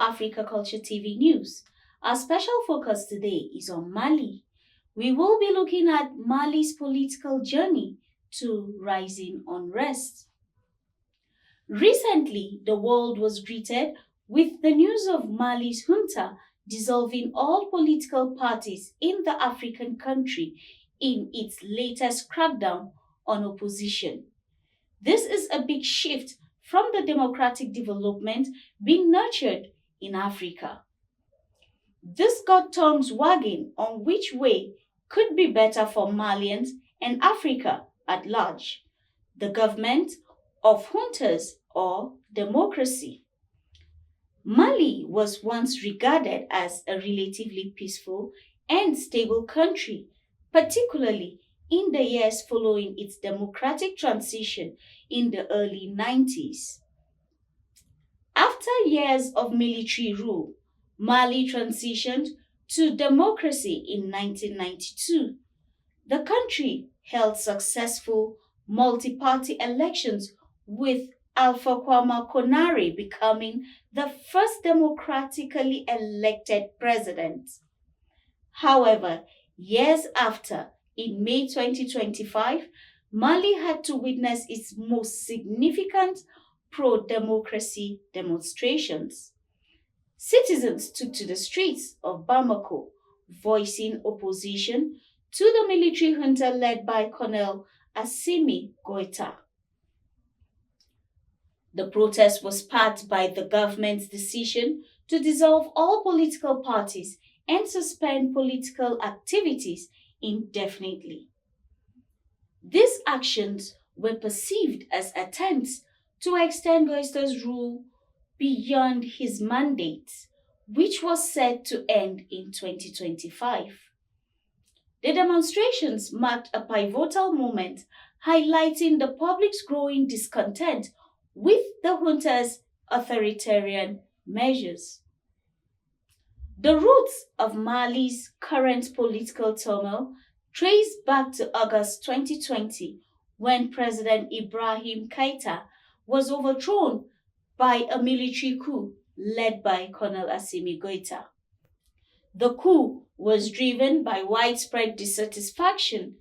Africa Culture TV News. Our special focus today is on Mali. We will be looking at Mali's political journey to rising unrest. Recently, the world was greeted with the news of Mali's junta dissolving all political parties in the African country in its latest crackdown on opposition. This is a big shift from the democratic development being nurtured in Africa. This got tongues wagging on which way could be better for Malians and Africa at large, the government of juntas or democracy. Mali was once regarded as a relatively peaceful and stable country, particularly in the years following its democratic transition in the early 90s. After years of military rule, Mali transitioned to democracy in 1992. The country held successful multi-party elections with Alpha Konaré becoming the first democratically elected president. However, years after, in May 2025, Mali had to witness its most significant pro-democracy demonstrations. Citizens took to the streets of Bamako, voicing opposition to the military junta led by Colonel Assimi Goïta. The protest was sparked by the government's decision to dissolve all political parties and suspend political activities indefinitely. These actions were perceived as attempts to extend Goïta's rule beyond his mandate, which was set to end in 2025. The demonstrations marked a pivotal moment, highlighting the public's growing discontent with the junta's authoritarian measures. The roots of Mali's current political turmoil trace back to August 2020, when President Ibrahim Keïta was overthrown by a military coup led by Colonel Assimi Goïta. The coup was driven by widespread dissatisfaction,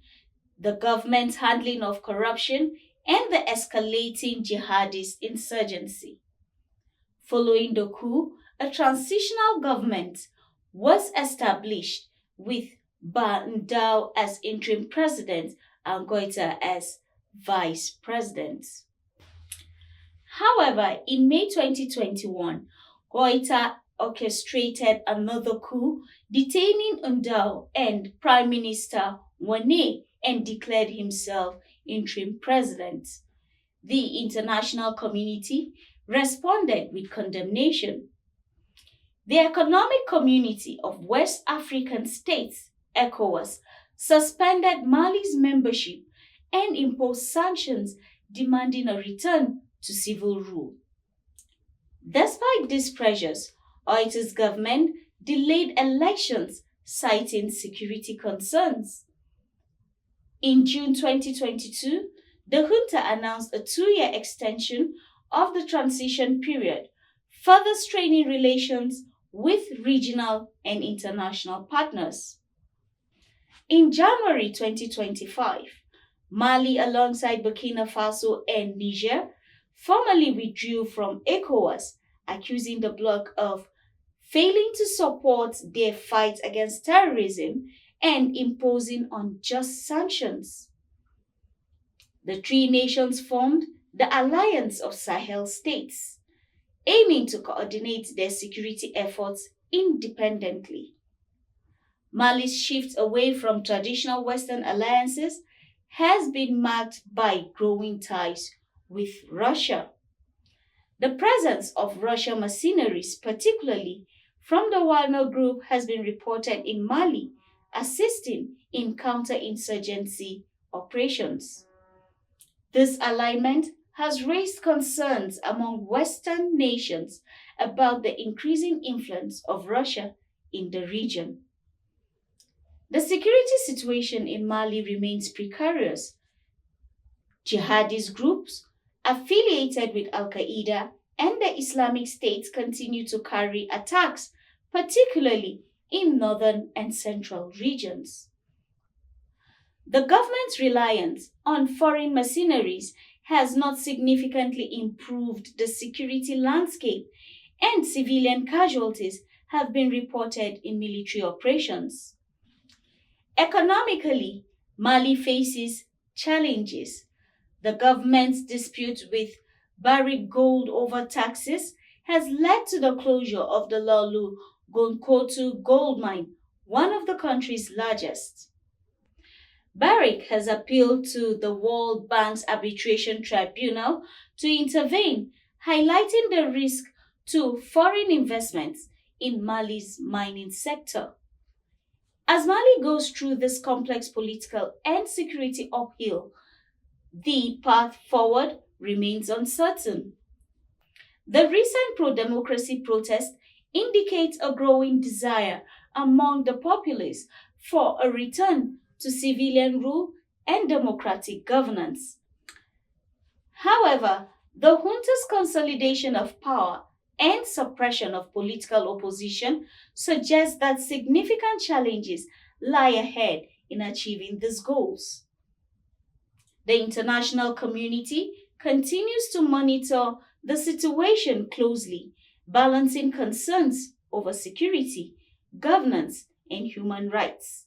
the government's handling of corruption, and the escalating jihadist insurgency. Following the coup, a transitional government was established with Ndao as interim president and Goïta as vice president. However, in May 2021, Goïta orchestrated another coup, detaining Ndao and Prime Minister Wane, and declared himself interim president. The international community responded with condemnation. The Economic Community of West African States, ECOWAS, suspended Mali's membership and imposed sanctions demanding a return to civil rule. Despite these pressures, Goïta's government delayed elections, citing security concerns. In June 2022, the junta announced a 2-year extension of the transition period, further straining relations with regional and international partners. In January 2025, Mali, alongside Burkina Faso and Niger, formally withdrew from ECOWAS, accusing the bloc of failing to support their fight against terrorism and imposing unjust sanctions. The three nations formed the Alliance of Sahel States, aiming to coordinate their security efforts independently. Mali's shift away from traditional Western alliances has been marked by growing ties with Russia. The presence of Russian mercenaries, particularly from the Wagner Group, has been reported in Mali, assisting in counterinsurgency operations. This alignment has raised concerns among Western nations about the increasing influence of Russia in the region. The security situation in Mali remains precarious. Jihadist groups affiliated with Al-Qaeda and the Islamic States continue to carry attacks, particularly in northern and central regions. The government's reliance on foreign mercenaries has not significantly improved the security landscape, and civilian casualties have been reported in military operations. Economically, Mali faces challenges. The government's dispute with Barrick Gold over taxes has led to the closure of the Lalu Gonkotu gold mine, one of the country's largest. Barrick has appealed to the World Bank's arbitration tribunal to intervene, highlighting the risk to foreign investments in Mali's mining sector. As Mali goes through this complex political and security upheaval, the path forward remains uncertain. The recent pro-democracy protest indicates a growing desire among the populace for a return to civilian rule and democratic governance. However, the junta's consolidation of power and suppression of political opposition suggests that significant challenges lie ahead in achieving these goals. The international community continues to monitor the situation closely, balancing concerns over security, governance, and human rights.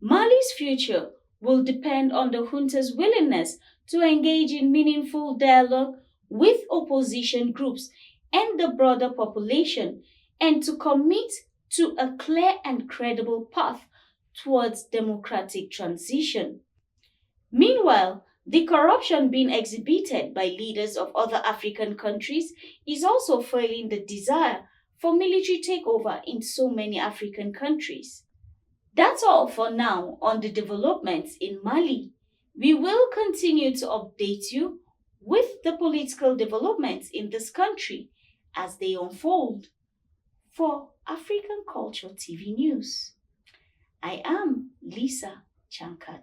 Mali's future will depend on the junta's willingness to engage in meaningful dialogue with opposition groups and the broader population, and to commit to a clear and credible path towards democratic transition. Meanwhile, the corruption being exhibited by leaders of other African countries is also fueling the desire for military takeover in so many African countries. That's all for now on the developments in Mali. We will continue to update you with the political developments in this country as they unfold. For African Culture TV News, I am Lisa Chankat.